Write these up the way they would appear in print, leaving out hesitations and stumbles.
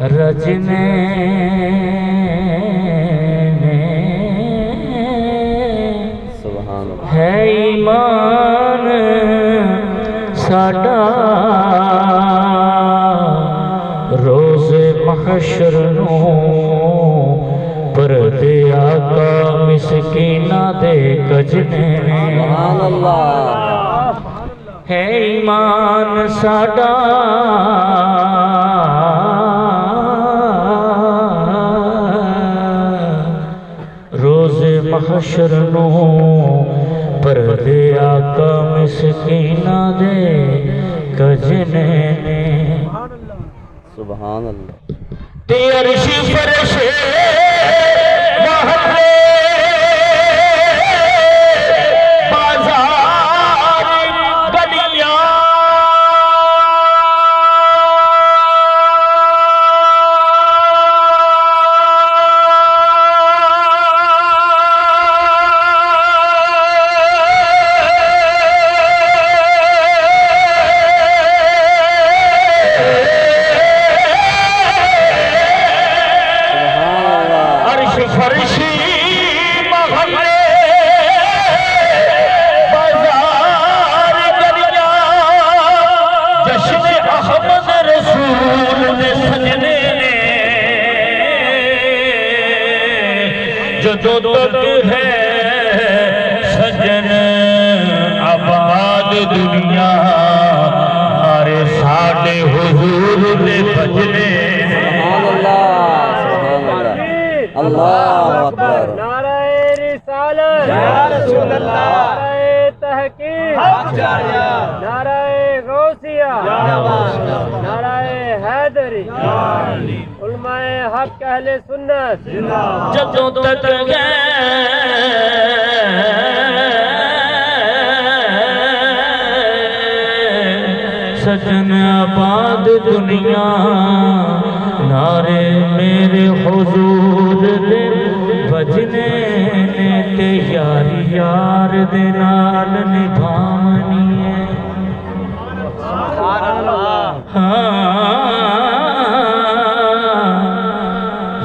رجنے ہے ایمان ساڈا روز محشر نو پردے آقا مسکینہ دے کجنے سبحان اللہ ہے ایمان ساڈا روز محشر نو پردے آقا مسکینہ دے کجنے سبحان اللہ تے عرش فرش محلے بازار گلیاں فرشی محلے بازار گلیاں جشن احمد رسول دے سجنے نے جدوں تک ہے سجن آباد دنیا ہمارے ساڈے حضور دے بجنے اللہ اکبر نعرہ رسالت یا رسول اللہ نعرہ تحقیق حق جاریہ نعرہ غوثیہ نعرہ حیدری علماء حق اہل سنت جدوں تک سجن آباد دنیا نعرے میرے حضور دے بجنے نے تے یاری یار دے نال نبھاونی ہے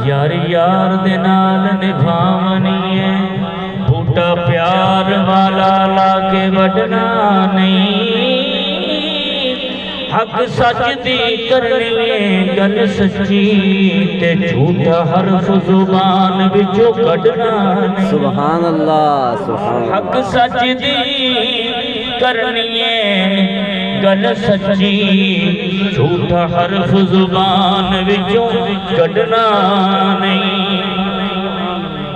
یاری یار دے نال نبھاونی ہے بوٹا پیار والا لا کے وڈنا نہیں حق سچ دی کرنی ہے گل سچی تے جھوٹا حرف زبان وچوں کڈنا نہیں سبحان اللہ سبحان اللہ حق سچ دی کرنی ہے گل سچی جھوٹا حرف زبان وچوں کڈنا نہیں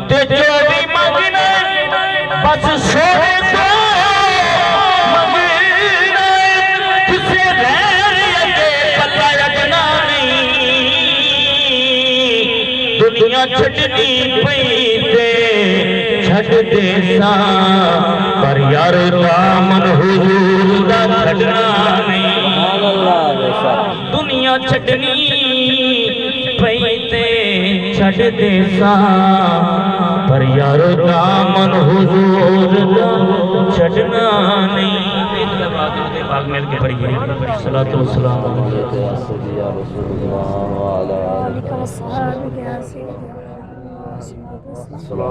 تے جو بھی منگنا بس سونے تو دنیا چھڑنی پئی تے چھڑ دے ساں پر یار دامن حضور دا چھڑنا نہیں سبحان اللہ بے شک دنیا چھڑنی پئی تے چھڑ دے ساں پر یار دامن حضور دا چھڑنا نہیں باغ مل کے پڑھیے صلاۃ و سلام یا رسول اللہ وعلی آلہ وصحبہ